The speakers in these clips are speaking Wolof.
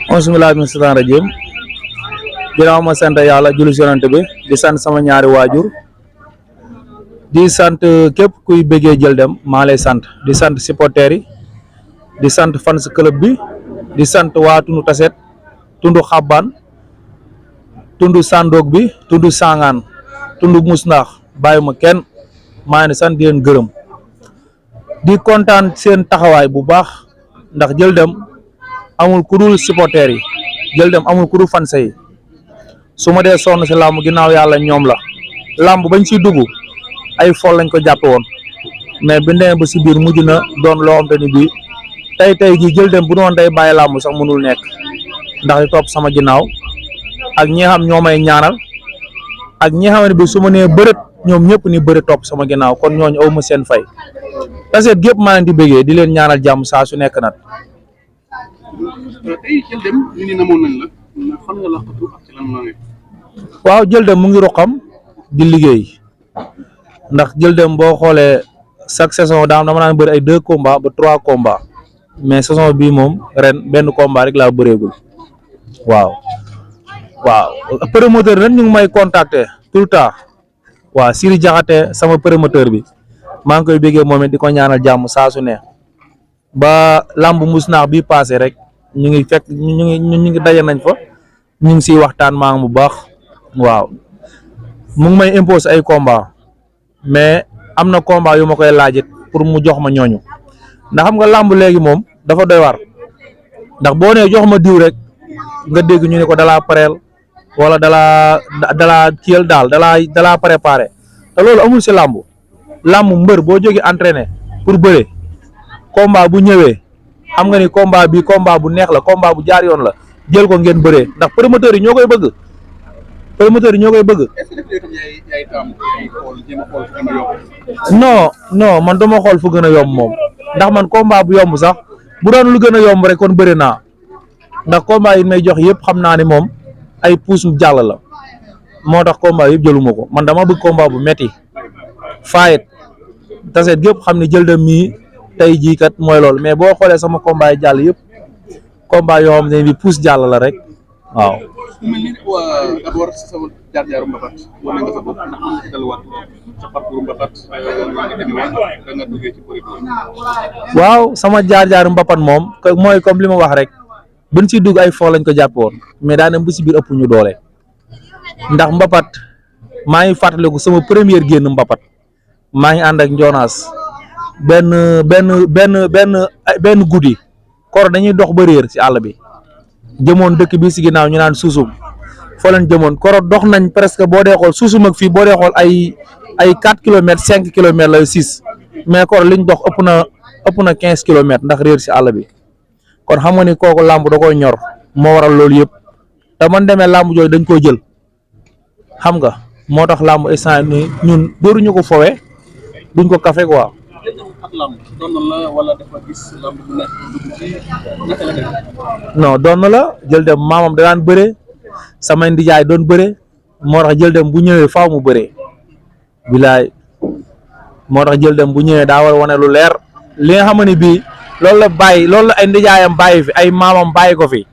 bismillaahi mina shaytaani rajiim ginnaaw ma sant yàlla julli si yonent bi di sant sama ñaari waajur di sant képp kuy bëggee Jël Dem maa lay sant di sant supporters yi di sant fans club bi di sant waa tundu taset tundu xabbaan tundu sandoog bi tundu sangaan tundu musnaax bàyyi ma kenn maa ngi sant di leen gërëm di kontaan seen taxawaay bu baax ndax Jël Dem amul ku dul supporters yi Jël Dem amul ku dul fans yi su ma dee sonn si làmb ginnaaw yàlla ñoom la làmb bañ siy dugg ay fol lañ ko jàppe woon mais bi ndemee ba si biir mujj na doon loo xamante ni bii tey jii Jël Dem bu doon day bàyyi làmb sax mënul nekk ndax di topp sama ginnaaw ak ñi nga xam ñoo may ñaanal ak ñi nga xam ne bi su ma nee bërët ñoom ñëpp ni bëri topp sama ginnaaw kon ñooñu aw ma seen fay taseet gépp maa leen di bëggee di leen ñaanal jàmm saa su nekk nag. tey Jël Dem ñu ni namoon nañ la fan nga laqatu ak ci lan la nekk. waaw Jël Dem mu ngi roqam di liggéey ndax Jël Dem boo xoolee chaque saison dama naan bëri ay 2 combats ba 3 combats mais saison bii moom ren benn combat rek laa bëreegul waaw promoteur nag ñu ngi may contacter tout le temps waaw Siri Jaxate sama promoteur bi maa ngi koy béggee moom it di ko ñaanal jàmm saa su ne ba lamb musnaax bi passé rek ñu ngi fekk ñu ngi daje nañ fa ñu ngi siy waxtaan maa ngi bu baax waaw mu ngi may impose ay combat mais am na combat yu ma koy laajit pour mu jox ma ñooñu ndax xam nga lamb léegi moom dafa doy war ndax boo nee jox ma diw rek nga dégg ñu ne ko dalaa pareel wala dalaa kiyal daal dalaa préparé te loolu amul si lamb mbër boo jógee entraîné pour bëre combat bu ñëwee xam nga ni combat bi combat bu neex la combat bu jaar yoon la jël ko ngeen bëree ndax promoteurs yi ñoo koy bëgg. non man dama xool fu gën a yomb moom ndax man combat bu yomb sax bu doon lu gën a yomb rek kon bëri naa ndax combat yi may jox yëpp xam naa ni moom ay puus jàll la moo tax combat yëpp jëluma ko man dama bëgg combat bu metti faayet taseet yëpp xam ne Jël Dem mii tey jii kat mooy loolu mais boo xoolee sama combat yi jàll yëpp combat yoo xam ne bi puus jàll la rek waaw. mel ni d'abord sa jaar-jaaru mbapat wane nga sa bopp ndax mën nga ci delluwaat sa parcours mbapat da nga duggee ci bëri. waaw sama jaar-jaaru mbapat moom mooy comme li ma wax rek buñ ci dugg ay fo lañ ko jàppe woon mais daanaka bu si biir ëpp ñu doole ndax mbapat maa ngi fàttaliku sama première génn mbapat maa ngi ànd ak Njonaas benn guddi kor dañuy dox ba réer ci àll bi jëmoon dëkk bi si ginnaaw ñu naan suusum foo leen jëmoon koro dox nañ presque boo dee xool suusum ak fii boo dee xool ay 4 kilomètres 5 kilomètres la 6 mais koro liñ dox ëpp na 15 kilomètres ndax réer si àll bi kon xam nga ni kooku làmb da koy ñor moo waral loolu yëpp te man demee làmb jooju dañ koy jël xam nga moo tax làmb instant ni ñun dóoruñu ko fowe duñ ko kafe quoi. non doon na la Jël Dem maamam da daan bëre samay ndijaay doon bëre moo tax Jël Dem bu ñëwee faaw mu bëree bilaay moo tax Jël Dem bu ñëwee daa war a wane lu leer li nga xam ne bii loolu la ay ndijaayam bàyyi fi ay maamam bàyyi ko fi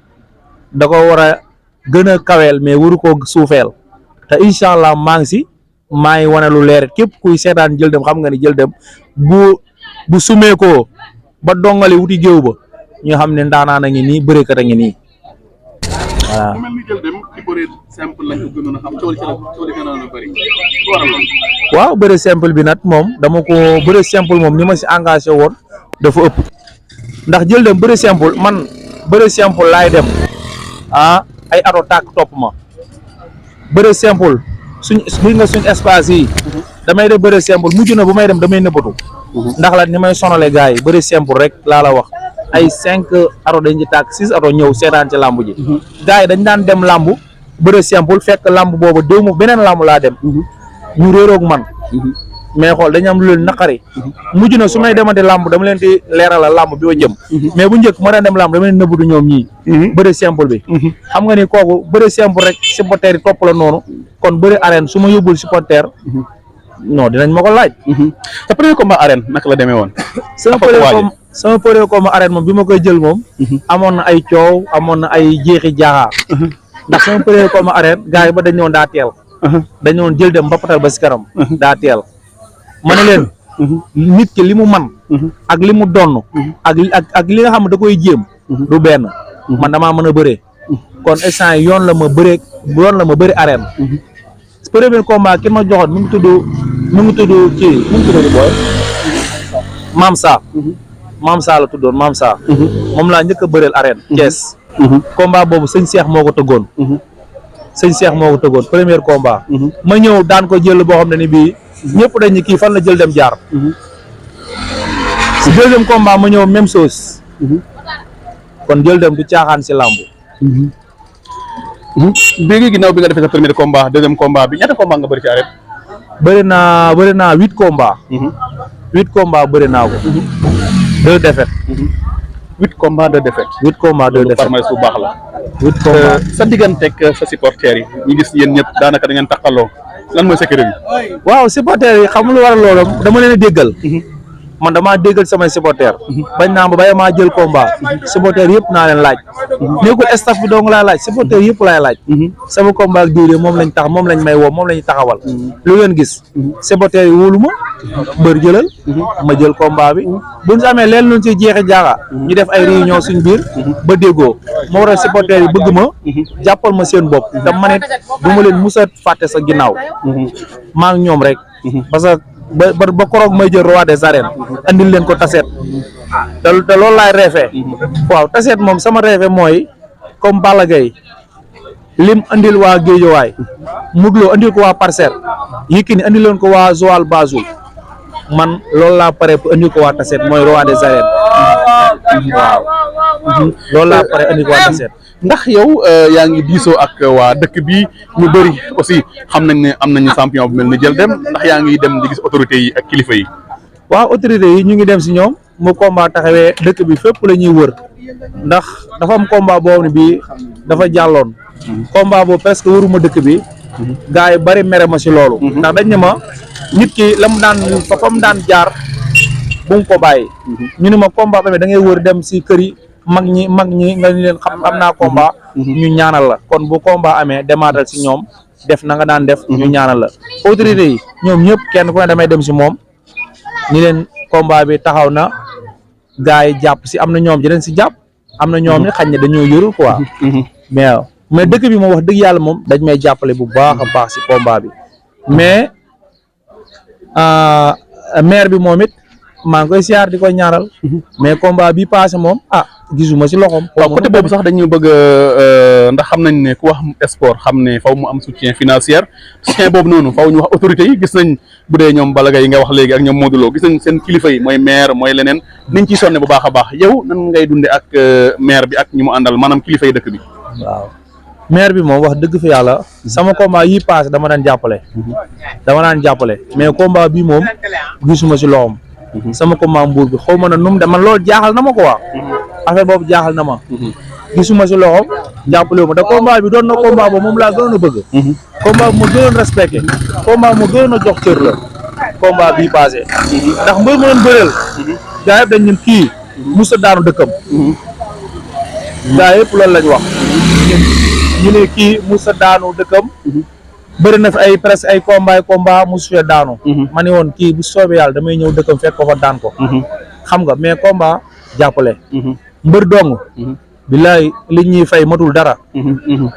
da ko war a gën a kaweel mais waru koo suufeel te incha allah maa ngi wane lu leer képp kuy seetaan Jël Dem xam nga ni Jël Dem bu sumeekoo ba dongali wuti géew ba ñu xam ne ndaanaan a ngi nii bëreekat a ngi nii voilà. mu mel ni Jël Dem ci bëre simple lañ ko gënoon a xam coono gënoon a bëri waaw bëre simple bi nag moom dama ko bëre simple moom ni ma si engagé woon dafa ëpp ndax Jël Dem bëre simple man bëre simple laay dem ay ato tàkk topp ma bëre simple suñ espace yi damay def bëre simple mujj na bu may dem damay nëbbatu ndax la ni may sonale gars yi bëre simple rek laa la wax ay 5 ato dañ ci tàkk 6 ato ñëw seetaan ci làmb ji gars yi dañ daan dem làmb bëre simple fekk làmb boobu déw ma beneen làmb laa dem ñu réeroog man mais xool dañu am lu leen naqari mujj na su may demante làmb dama leen di leeralal làmb bi ma jëm mais bu njëkk ma daan dem làmb dama leen nëbbatu ñoom ñii bëre simple bi xam nga ni kooku bëre simple rek supporter yi topp la noonu kon bëre arène su ma yóbbul supporter non dinañ ma ko laaj. sa premier combat arène naka la demee woon. sama premier combat arène moom bi ma koy jël moom amoon na ay coow amoon na ay jeexi jaaxaar ndax sama premier combat arène gars yi ba dañ ñëwoon daa teel dañ ñëwoon jël dem ba patal ba si kanam daa teel ma ne leen nit ki li mu man ak li mu donn ak li nga xam ne da koy jéem du benn man damaa mën a bëree kon instant yi yoon la ma bëri arène premier combat ki ma joxoon mu ngi tudd booy Maam Sa la tuddoon Maam Sa moom laa njëkk a bëreel arène Thiès combat boobu sëñ Cheikh moo ko tëggoon premier combat ma ñëw daan ko jël boo xam ne ni bii ñëpp dañ ni kii fan la jël dem jaar si deuxième combat ma ñëw même chose kon jël dem du caaxaan si làmb léegi ginnaaw bi nga defee sa premier combat deuxième combat bi ñaata combat nga bëri ci arène bëri naa 8 combats 8 combats bëri naa ko 2 défaites 8 combats 2 défaites 8 combats 2 défaites palmarès bu baax la 8 combats sa digganteeg sa supporters yi ñu gis yéen ñëpp daanaka da ngeen taxaloo lan mooy secret bi waaw supporters yi xam lu waral loolu dama leen a déggal man damaa déggal samay supporters bañ naa ba maa jël combat supporters yëpp naa leen laaj nekkul staff bi dong laa laaj supporters yëpp laay laaj sama combat ak diwlin moom lañ may woo moom lañu taxawal lu ngeen gis supporters yi wóolu ma mbër jëlal ma jël combat bi buñ si amee leen luñ ci jeexe jaaxa ñu def ay réunion suñ biir ba déggoo moo waral supporters yi bëgg ma jàppal ma seen bopp te man it du ma leen musa fàtte sa ginnaaw maa ngi ñoom rek parce que ba koroog may jël roi des arènes andil leen ko taseet te loolu laay reefee waaw taseet moom sama reefe mooy comme Balla Gaye lim andil waa Géejawaay Modou Lo andil ko waa Parcelles Yékini andil leen ko waa Joal Bassoul man loolu laa pare pour andil ko waa taseet mooy roi des arènes waaw loolu laa pare andil ko waa taseet ndax yow yaa ngi diisoo ak waa dëkk bi ñu bëri aussi xam nañ ne am nañu champion bu mel ni jël dem ndax yaa ngi dem di gis autorités yi ak kilifa yi waaw autorités yi ñu ngi dem si ñoom mu combat taxawee dëkk bi fépp la ñuy wër ndax dafa am combat boobu ne bii dafa jàlloon combat boobu presque wëruma dëkk bi gars yi bari mere ma si loolu ndax dañ ne ma nit ki la mu daan fa mu daan jaar bu mu ko bàyyi ñu ne ma combat tamit da ngay wër dem si kër yi mag ñi nga ni leen xam naa combat ñu ñaanal la kon bu combat amee demaatal si ñoom def na nga daan def ñu ñaanal la autorité yi ñoom ñëpp kenn ku ne damay dem si moom ni leen combat bi taxaw na gars yi jàpp si am na ñoom dinañ si jàpp am na ñoom ne xañ ne dañoo yorul quoi mais dëkk bi moom wax dëgg yàlla moom dañ may jàppale bu baax a baax si combat bi mais maire bi moom it maa ngi koy siyaar di koy ñaaral mais combat bi passé moom gisuma si loxoom. waaw côté boobu sax dañu bëgg ndax xam nañ ne ku wax sport xam ne faw mu am soutien financier soutien boobu noonu faw ñu wax autorités yi gis nañ bu dee ñoom Balla Gaye yi nga wax léegi ak ñoom Modou Lo gis nañ seen kilifa yi mooy maire mooy leneen niñ ciy sonne bu baax a baax yow nan ngay dunde ak maire bi ak ñi mu àndal maanaam kilifa yi dëkk bi. waaw maire bi moom wax dëgg fi yàlla sama combat yi passé dama daan jàppale mais combat bi moom gisuma si loxoom. sama combat mbuur bi xaw ma na nu mu de man loolu jaaxal na ma ko waa affaire boobu jaaxal na ma gisuma si loxoom jàppale wu ma te combat bi doon na combat boobu moom laa gënoon a bëgg combat bi ma gënoon respecté combat bi ma gënoon a jox cër la combat bii passé ndax mbër ma doon bëreel gaa yëpp dañ ñun kii musa daanu dëkkam gaa yëpp loolu lañ wax ñu ne kii musa daanu dëkkam bëri na fi ay presque ay combat musu fee daanu ma ne woon kii bu soobee yàlla damay ñëw dëkkam fekk ko fa daan ko xam nga mais combat jàppale mbër dong billaay li ñuy fay matul dara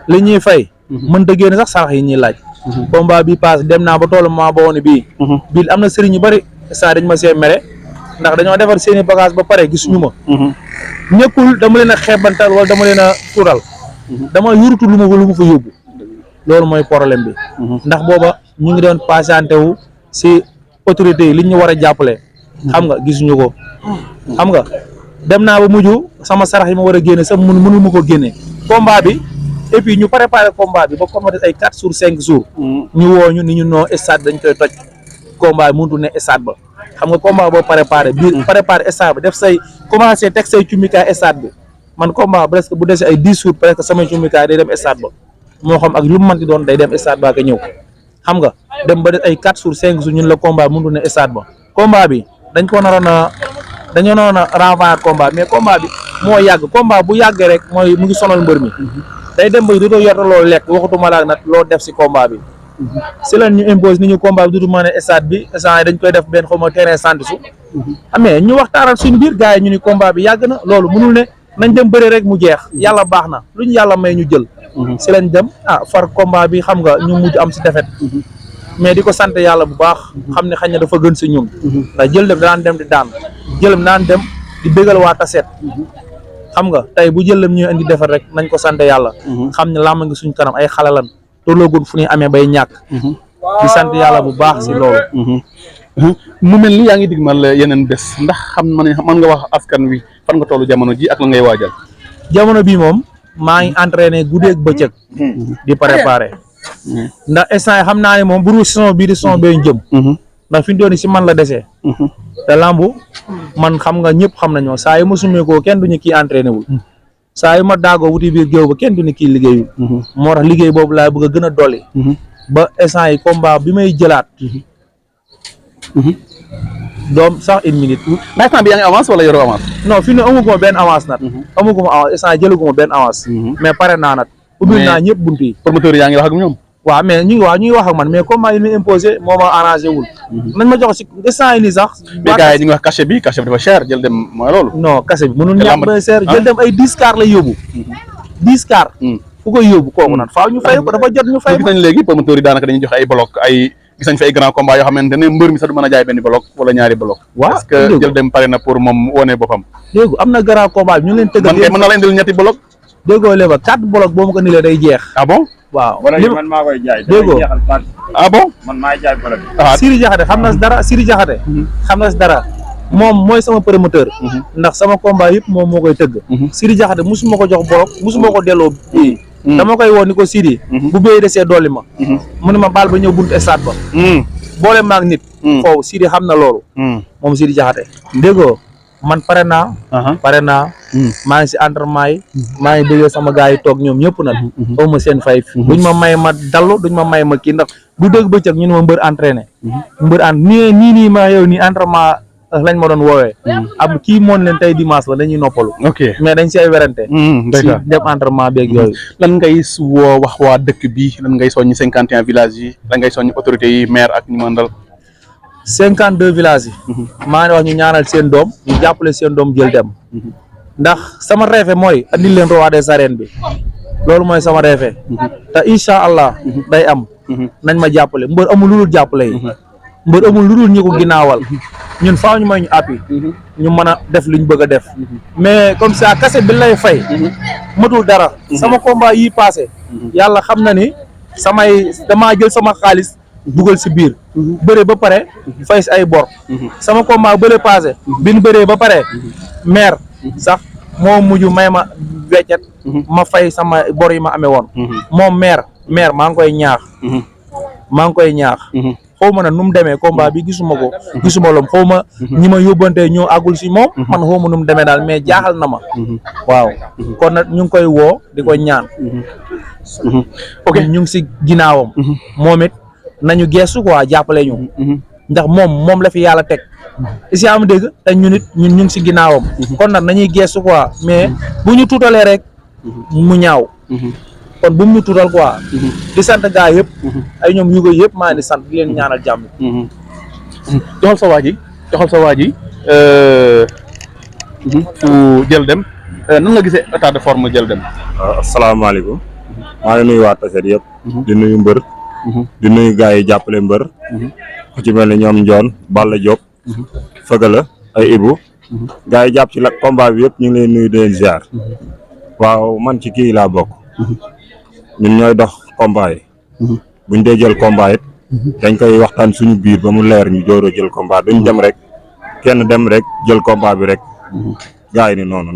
li ñuy fay mën ta génn sax sarax yi ñuy laaj combat bi passe dem naa ba toolu maa ba woon bii am na sëriñ yu bëri saa dañ ma see mere ndax dañoo defar seeni bagage ba pare gisuñu ma nekkul dama leen a xeebantal wala dama leen a tuural dama yurutu lu ma fa yóbbu loolu mooy problème bi ndax booba ñu ngi doon patienté wu si autorités yi li ñu war a jàppale xam nga gisuñu ko xam nga dem naa ba mujj sama sarax yi ma war a génne sax mënu ma ko génne combat bi et puis ñu préparé combat bi ba combat ay 4 jours 5 jours ñu woo ñu ni ñu noo stade dañ koy toj combat bi mënutu ne stade ba xam nga combat boo préparé biir préparé stade bi def say commencé teg say cummikaay stade bi man combat presque bu desee ay 10 jours presque samay cummikaay day dem stade ba moo xam ak lu mu mënti doon day dem stade ba ka ñëw xam nga dem ba des ay 4 jours 5 jours ñun la combat mënutu ne stade ba combat bi dañ ko naroon a dañoo noon a renvoyer combat mais combat bi moo yàgg combat bu yàggee rek mooy mu ngi sonal mbër mi day dem ba dootoo yor loo lekk waxatuma laak nag loo def si combat bi si lan ñu impose ni ñu combat bi duutu mën a stade bi instant dañ koy def benn xaw ma terrain sant su amee ñu waxtaanal suñu biir gars yi ñu ni combat bi yàgg na loolu mënul ne nañ dem bëre rek mu jeex yàlla baax na lu ñu yàlla may ñu jël si lañ dem far combat bi xam nga ñu mujj am si defet mais di ko sant yàlla bu baax xam ne xañ na dafa gën si ñun ndax jël dem daan dem di daan jëlam daan dem di bégal waa Taset xam nga tey bu jëlam ñuy indi defet rek nañ ko sant yàlla xam ne làmb ngi suñ kanam ay xale lan toloogun fu ñuy amee bay ñàkk di sant yàlla bu baax si loolu mu mel ni yaa ngi digmal yeneen bés ndax xam man nga wax askan wi fan nga tollu jamono ji ak la ngay waajal jamono bii moom maa ngi entraîné guddeeg bëccëg di préparé ndax instant yi xam naa ne moom buru saison bii di saison bee jëm ndax fi ñu doon si man la desee te lambu man xam nga ñëpp xam nañoo saa yu ma sumee ko kenn duñu kii entraîné wul saa yu ma daagoo wuti biir géew ba kenn duñu kii liggéeyul moo tax liggéey boobu laa bëgg a gën a dolli ba instant yi combat bi may jëlaat doom sax une minute ndax instant bi yaa ngi avance wala yoroo avance non fi ne amuguma benn avance nag amuguma avance instant yi jëlaguma benn avance mais pare naa nag ubbil naa ñëpp buntu yi promoteur yaa ngi wax ak ñoom waaw mais ñu ngi wax ak man mais combat yi ñu imposé moo ma arrangé wul nañ ma jox si instant yi nii sax mais gars yi ñu ngi wax cachet bi dafa cher jël dem mooy loolu non cachet bi mënul ñàkk ba cher jël dem ay 10 car lay yóbbu 10 car fu koy yóbbu kooku nag faaw ñu fay ko dafa jot ñu fay gis nañ léegi promoteur yi daanaka dañuy joxe ay bloc ay gis nañ fi ay grand combat yoo xamante ne mbër mi sax du mën a jaay benn bloc wala ñaari bloc waaw parce que jël dem pare na pour moom wone boppam dégg am na grand combat bi ñu leen tëggal mën na la indil ñetti bloc déggoo léeba 4 bloc boo ma ko nilee day jeex ah bon waaw man maa koy jaay déggoo ah bon man maay jaay bloc Siri Jaxate xam na si dara Siri Jaxate xam na si dara moom mooy sama promoteur ndax sama combat yëpp moom moo koy tëgg Siri Jaxate musuma ko jox bloc musuma ko delloo dama koy woo ni ko Siri bu béy desee dolli ma mu ne ma baal ba ñëw buntu stade ba boole maag nit foofu Siri xam na loolu moom Siri Jaxate déggoo man pare naa maa ngi si entraînement yi maa ngi déggee sama gars yi toog ñoom ñëpp nag aw ma seen fay duñ ma may ma dallu duñ ma may ma kii ndax du dëgg bëccëg ñu ne ma mbër entraîné mbër nii ma yow nii entraînement lañ ma doon woowee am kii moon leen tey dimanche la dañuy noppalu ok mais dañ si ay werante si dem entraînement beeg yooyu lan ngay woo wax waa dëkk bi lan ngay soññi 51 villages yi lan ngay soññi autorités yi maire ak ñu mandal 52 villages yi maa ngi wax ñu ñaanal seen doom ñu jàppale seen doom jël dem ndax sama reefe mooy andil leen roi des arènes bi loolu mooy sama reefe te incha allah day am nañ ma jàppale mbër amul lu dul jàppale yi mbër amul lu dul ñu ko ginnaawal ñun faaw ñu may ñu appui ñu mën a def liñ bëgg a def mais comme ça kase bi lay fay matul dara sama combat yi passé yàlla xam na ni damaa jël sama xaalis dugal si biir bëre ba pare fay si ay bor sama combat bële passé bin bëree ba pare maire sax moo mujj may ma weccet ma fay sama bor yi ma amee woon moom maire maa ngi koy ñaax xaw ma na nu mu demee combat bi gisuma lom xaw ma ñi ma yóbbante ñoo àggul si moom man xaw ma nu mu demee daal mais jaaxal na ma waaw kon nag ñu ngi koy woo di ko ñaan ok ñu ngi si ginnaawam moom it nañu geesu quoi jàppale ñu ndax moom la fi yàlla teg isi am dégg te ñun ñu ngi si ginnaawam kon nag nañuy geesu quoi mais bu ñu tuutalee rek mu ñaaw kon bu mu ñu tuutal quoi di sant gaa yëpp ay ñoom yu ko yëpp maa ngi di sant di leen ñaanal jàmm joxal sa waa ji fu jël dem nan nga gisee état de forme jël dem asalaamaaleykum maa ngi nuyu waa Taset yëpp di nuyu mbër di nuyu gars yi jàppale mbër ku ci mel ni ñoom Njoon Balla Diop Fëgala ay Ibu gars yi jàpp ci la combat bi yëpp ñu ngi leen nuyu di leen ziar waaw man ci kii laa bokk ñun ñooy dox combat yi buñ dee jël combat it dañ koy waxtaan suñu biir ba mu leer ñu door a jël combat duñ dem rek kenn dem rek jël combat bi rek gars yi ni noonu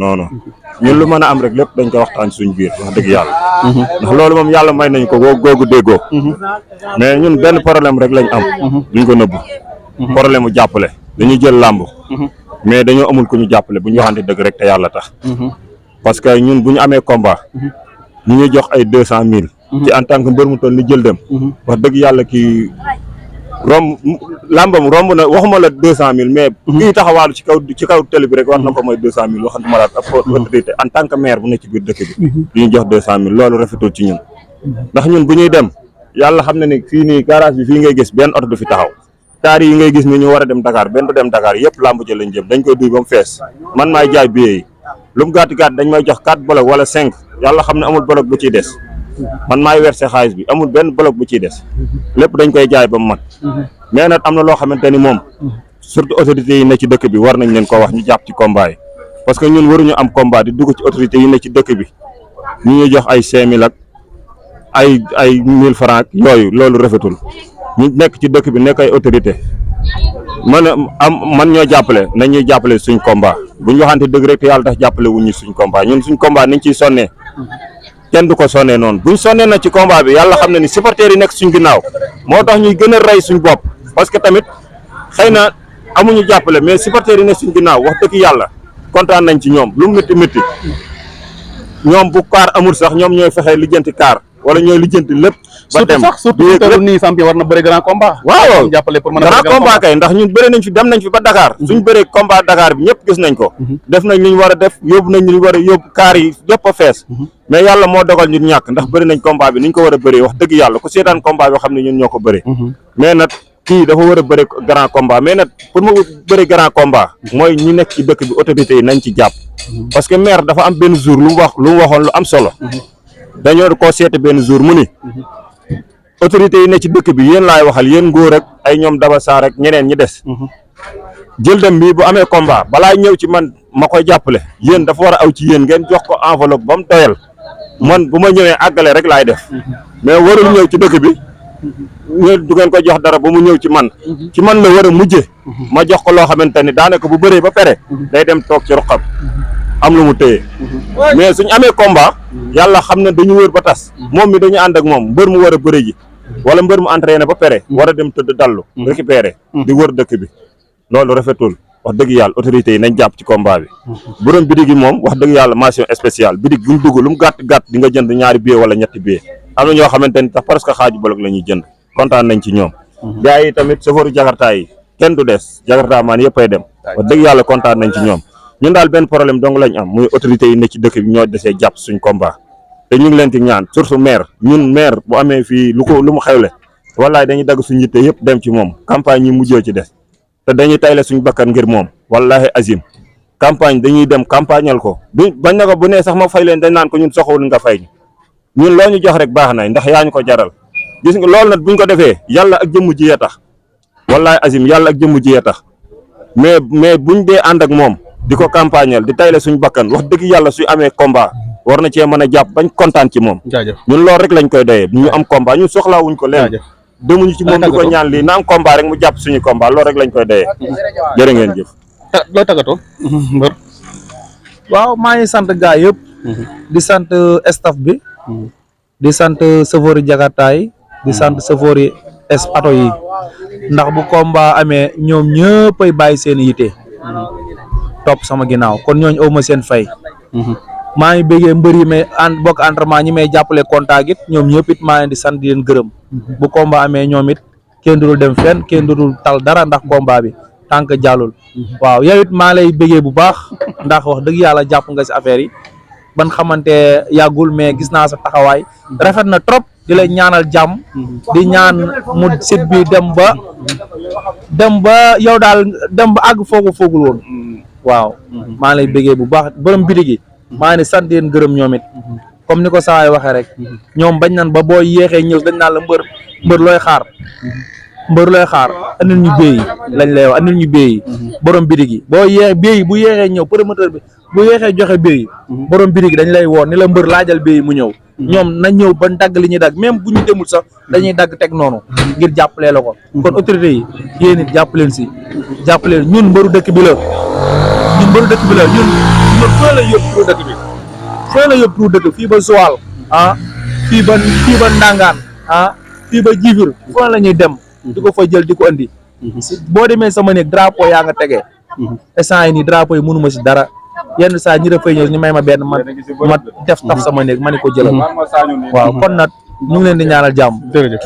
ñun lu mën a am rek lépp dañ koy waxtaan suñu biir wax dëgg yàlla ndax loolu moom yàlla may nañ ko googu déggoo mais ñun benn problème rek lañ am duñ ko nëbbu problème mu jàppale dañuy jël làmb mais dañoo amul ku ñu jàppale bu ñu waxante dëgg rek te yàlla tax parce que ñun bu ñu amee combat ñu ñuy jox ay 200 000 ci en tant que mbër mu toll ni jël dem wax dëgg yàlla kii lambam romb na waxuma la 200 000 mais kii taxawaalu ci kaw télé bi rek war na ko mooy 200 000 waxantuma la ab autorité en tant que maire bu nekk ci biir dëkk bi ñu jox 200 000 loolu rafetul ci ñun ndax ñun bu ñuy dem yàlla xam na ni fii nii garage bi fii ngay gis benn oto du fi taxaw taar yi ngay gis ni ñu war a dem Dakar benn du dem Dakar yëpp lamb ji lañ jëm dañ koy duy ba mu fees man maay jaay billet yi lu mu gàtt dañ may jox 4 bloc wala 5 yàlla xam ne amul bloc bu ciy des man maay verser xaalis bi amul benn bloc bu ciy des lépp dañ koy jaay ba mu mat mais nag am na loo xamante ni moom surtout autorités yi ne ci dëkk bi war nañ leen ko wax ñu jàpp ci combat yi parce que ñun waruñu am combat di dugg ci autorités yi ne ci dëkk bi ñu ñuy jox ay 5000 ak ay 1000 francs yooyu loolu rafetul ñu nekk ci dëkk bi nekk ay autorité man ñoo jàppale nañ ñuy jàppale suñ combat bu ñu waxante dëgg rek te yàlla tax jàppale wuñ ñu suñ combat ñun suñ combat niñ ciy sonnee kenn du ko sonnee noonu buñ sonnee na ci combat bi yàlla xam na ni supporters yi nekk suñ ginnaaw moo tax ñuy gën a rey suñ bopp parce que tamit xëy na amuñu jàppale mais supporters yi nekk suñ ginnaaw wax dëgg yàlla kontaan nañ ci ñoom lu mu métti ñoom bu kaar amul sax ñoom ñooy fexe lijjanti kaar wala ñooy lijjanti lépp. ba dem surtout nii champion war na bëri grand combat. waaw jàppale pour mën a grand combat kay ndax ñun bëri nañ fi dem nañ fi ba Dakar. suñ bëree combat Dakar bi ñëpp gis nañ ko. def nañ li ñu war a def yóbbu nañ li ñu war a yóbbu kaar yi yëpp a fees. mais yàlla moo dogal ñun ñàkk ndax bëri nañ combat bi ni ñu ko war a bëree wax dëgg yàlla ku seetaan combat bi xam ne ñun ñoo ko bëree. mais nag kii dafa war a bëri grand combat mais nag pour mu bëri grand combat mooy ñi nekk ci dëkk bi autorités yi nañ ci jàpp. parce que maire dafa am benn jour lu mu waxoon lu am solo. dañoo koo seete benn jour mu ni autorités yi ne ci dëkk bi yéen laay waxal yéen ngóor ak ay ñoom Daba Sarr ak ñeneen ñi des jël dem bii bu amee combat balaa ñëw ci man ma koy jàppale yéen dafa war a aw ci yéen ngeen jox ko enveloppe ba mu doyal man bu ma ñëwee àggale rek laay def mais warul ñëw ci dëkk bi du ngeen ko jox dara ba mu ñëw ci man la war a mujje ma jox ko loo xamante ni daanaka bu bëree ba pare day dem toog ci ruqam am lu mu téye mais suñ amee combat yàlla xam ne dañu wër ba tas moom mi dañu ànd ak moom mbër mu war a bëre ji wala mbër mu entraîné ba pare war a dem tëdd dallu récupéré di wër dëkk bi loolu rafetul wax dëgg yàlla autorités yi nañ jàpp ci combat bi borom bidig yi moom wax dëgg yàlla mention spéciale bidig bu mu dugg lu mu gàtt di nga jënd ñaari billet wala ñetti billet am na ñoo xamante ni tax presque xaaju bolok la ñuy jënd kontaan nañ ci ñoom gars yi tamit chauffeur jakarta yi kenn du des jakarta maan yëpp ay dem wax dëgg yàlla kontaan nañ ci ñoom ñun daal benn problème dong lañ am muy autorités yi ne ci dëkk bi ñoo desee jàpp suñ combat te ñu ngi leen di ñaan surtout maire ñun maire bu amee fii lu mu xewle wallaay dañuy dagg suñ yitte yëpp dem ci moom campagne yi mujjee ci des te dañuy tayle suñ bakkan ngir moom wallahi azim campagne dañuy dem campagnal ko bañ na ko bu nee sax ma fay leen dañ naan ko ñun soxawul nga fay ñun loo ñu jox rek baax na ndax yaa ñu ko jaral gis nga loolu nag buñ ko defee yàlla ak jëmm ji yee tax wallahi azim yàlla ak jëmm ji yee tax mais buñ dee ànd ak moom di ko campagnal di tayle suñ bakkan wax dëgg yàlla suy amee combat war na cee mën a jàpp bañ kontaan ci moom ñun loolu rek lañ koy doyee ñu am combat ñun soxlaawuñ ko leen demuñu ci moom di ko ñaan lii na am combat rek mu jàpp suñu combat loolu rek lañ koy doyee jërë ngeen jëf loo tàggatoo mbër waaw maa ngi sant gaa yëpp di sant staff bi di sant chauffeur yi Jakarta yi di sant chauffeur yi ato yi ndax bu combat amee ñoom ñëppay bàyyi seen yite topp sama ginnaaw kon ñooñu aw ma seen fay maa ngi bëggee mbër yi may bokk entraînement ñi may jàppale contact it ñoom ñëpp it maa ngi di sant di leen gërëm bu combat amee ñoom it kenn dudul dem fenn kenn dudul tal dara ndax combat bi tant que jàllul waaw yow it maa lay bëggee bu baax ndax wax dëgg yàlla jàpp nga si affaire yi ban xamante yàggul mais gis naa sa taxawaay rafet na trop di lay ñaanal jàmm di ñaan mu sit bi dem ba yow daal dem ba àgg foogul woon waaw maa lay bëggee bu baax borom bitig yi maa ngi sant leen gërëm ñoom it comme ni ko sawaay waxee rek ñoom bañ nan ba boo yéexee ñëw dañ naan la mbër looy xaar andil ñu béy lañ lay wax andil ñu béy borom bitig yi boo yéex béy bu yéexee ñëw promoteur bi bu yéexee joxe béy borom bitig yi dañ lay woon ni la mbër laajal béy mu ñëw ñoom nañ ñëw ba dagg li ñuy dagg même bu ñu demul sax dañuy dagg teg noonu ngir jàppalee la ko kon autorité yi yéen it jàppaleen si jàppaleen ñun mbëru dëkk bi la ñun foo la yóbbu turu dëkk bi foo la yóbbu turu dëkk fii ba Joal fii ba Ndangaan fii ba Jifir foo la ñuy dem di ko fa jël di ko andi boo demee sama néeg drapeau yaa nga tegee instant yi nii drapeau yi mënuma si dara yenn saa ñi dafay ñëw ñu may ma benn ma def taf sama néeg ma ni ko jëlal waaw kon nag ñu ngi leen di ñaanal jàmm. jërëjëf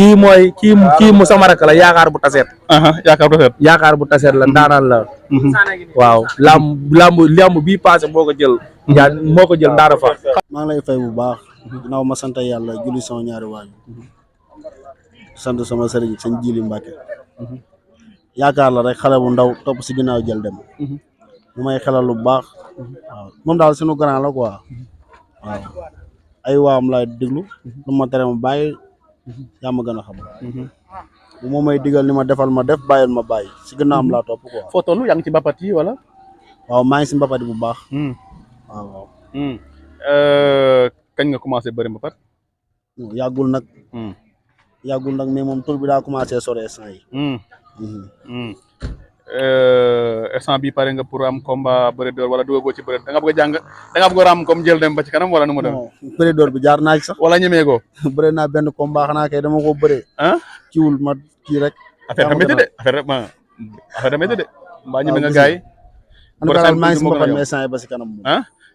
kii mu sama rakk la yaakaar bu taseet. yaakaar bu taseet la ndaanaan la. waaw lamb bii passé moo ko jël. ndaara fa. maa ngi lay fay bu baax. ginnaaw ma sant yàlla julli sama ñaari waaju sant sama sëriñ sëñ Jili Mbàkke. yaakaar la rek xale bu ndaw topp si ginnaaw jël dem. mu may xelal lu baax. waaw moom daal sunu grand la quoi. waaw ay waam laay déglu. lu ma tere ma bàyyi. yaa ma gën a xam. bu moom may digal ni ma defal ma def bàyyil ma bàyyi si ginnaawam laa topp quoi. foo toll yaa ngi ci mbapat yi wala. waaw maa ngi si mbapat yi bu baax. waaw. kañ nga commencé bëri mbapat. yàggul nag. yàggul nag mais moom tur bi daa commencé sore instant yi. instant bi pare nga pour am combat bëre door wala duggagoo ci bëre da nga bëgg a jàng da nga bëgg a raam comme jël dem ba ci kanam wala nu mu dem. non bëre door bi jaar naa ci sax. wala ñemeegoo. bëre naa benn combat xanaa kay dama ko bëre. kiiwul ma kii rek. affaire da métti de affaire da métti de. mbaa ñeme nga gars yi. maa ngi si mbapat mi instant yi ba si kanam moom.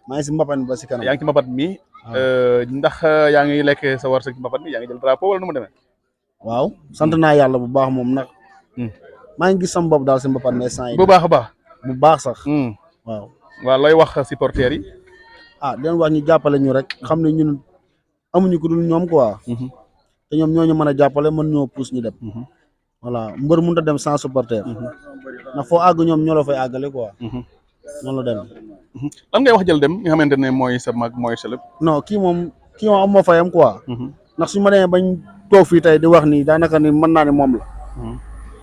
maa ngi si mbapat mi ba si kanam. yaa ngi ci mbapat mi. ndax yaa ngi lekk sa war sa mbapat mi yaa ngi jël drapeau wala nu mu demee. waaw sant naa yàlla bu baax moom nag. maa ngi gis sama bopp daal si mbapat mi instant yi. bu baax a baax. bu baax sax. waaw. waaw looy wax supporters yi. di leen wax ñu jàppale ñu rek xam ne ñun amuñu ko dul ñoom quoi. te ñoom ñoo ñu mën a jàppale mën ñoo pousse ñu dem. voilà mbër mënut a dem sans supporter. ndax foo àgg ñoom ñoo la fay àggale quoi. noonu la demee. lan ngay wax jël dem nga xamante ne mooy sa mag mooy sa lépp. non kii moom am moo fayam quoi. ndax suñu ma demee bañ toog fii tey di wax nii daanaka ni mën naa ne moom la.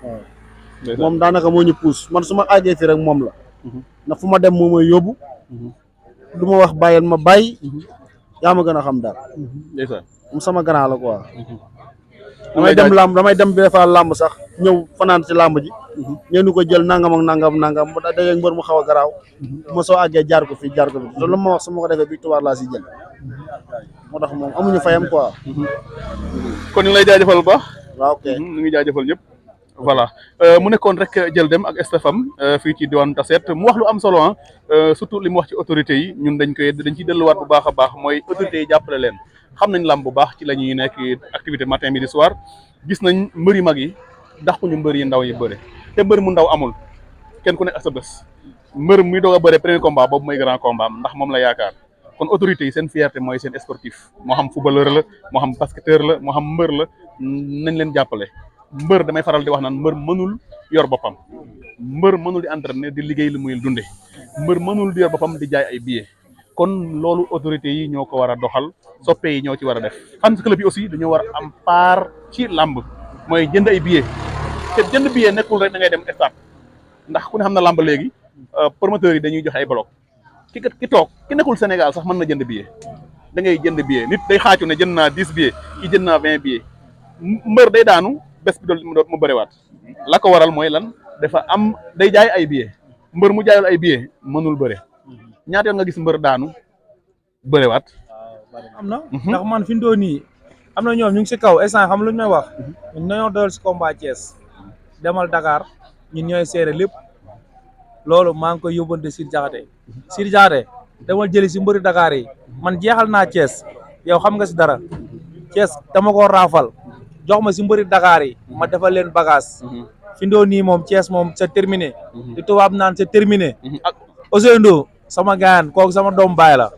waaw moom daanaka moo ñu pousse man su ma àggee fii rek moom la. ndax fu ma dem moo may yóbbu. du ma wax bàyyil ma bàyyi. yaa ma gën a xam daal. moom sama grand la quoi. damay dem bi defal làmb sax ñëw fanaan ci làmb ji. ñëw ni ko jël nangam ak nangam ba dajeeg mbër mu xaw a garaaw. ma soo àggee jaar ko fii jaar ko fii loolu ma wax su ma ko defee victoire laa si jël. moo tax moom amuñu fayam quoi. kon ñu lay jaajëfal bu baax. waaw ok ñu ngi jaajëfal ñëpp. voilà mu nekkoon rek jël dem ak stafam fii ci diwaanu Tassette mu wax lu am solo surtout li mu wax ci autorités yi ñun dañ ciy delluwaat bu baax a baax mooy autorités yi jàppale leen xam nañ lam bu baax ci la ñuy nekk activité matin midi soir gis nañ mbër yu mag yi dàquñu mbër yi ndaw yi bëre te mbër mu ndaw amul kenn ku nekk ak sa bés mbër muy doog a bëre premier combat boobu mooy grand combat am ndax moom la yaakaar kon autorités yi seen fierté mooy seen sportif moo xam footballeur la moo xam basketteur la moo xam mbër la nañ leen jàppale mbër damay faral di wax naan mbër mënul yor boppam mbër mënul di entraîner di liggéey lu muy dunde mbër mënul di yor boppam di jaay ay billets kon loolu autorités yi ñoo ko war a doxal soppe yi ñoo ci war a def fans club yi aussi dañoo war a am part ci làmb mooy jënd ay billets te jënd billet nekkul rek da ngay dem stade ndax ku ne xam na làmb léegi promoteurs yi dañuy joxe ay bloc ki toog ki nekkul Sénégal sax mën na jënd billet da ngay jënd billet nit day xaacu ne jënd naa 10 billets ki jënd naa 20 billets mbër day daanu bés bi doon mu bëriwaat la ko waral mooy lan dafa am day jaay ay billets mbër mu jaayul ay billets mënul bëre ñaata yoon nga gis mbër daanu bëriwaat. am na ndax man fi mu doon nii am na ñoom ñu ngi si kaw instant xam lu ñu may wax ñun dañoo dool si combat Thiès demal Dakar ñun ñooy seere lépp loolu maa ngi koy yóbbante Sir Diakhaté demal jëli si mbëri Dakar yi man jeexal naa Thiès yow xam nga si dara Thiès dama ko raafal jox ma si mbëri Dakar yi ma defal leen bagage fi mu doon nii moom Thiès moom c'est terminé di tubaab naan c'est terminé Ousseynou sama gaan kooku sama doom baay la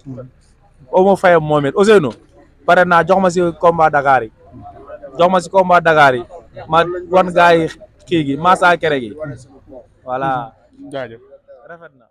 o ma fayam moom it Ousseynou pare naa jox ma si combat Dakar yi ma wan gaa yi kii gi massa kere gi voilà jaajëf rafet na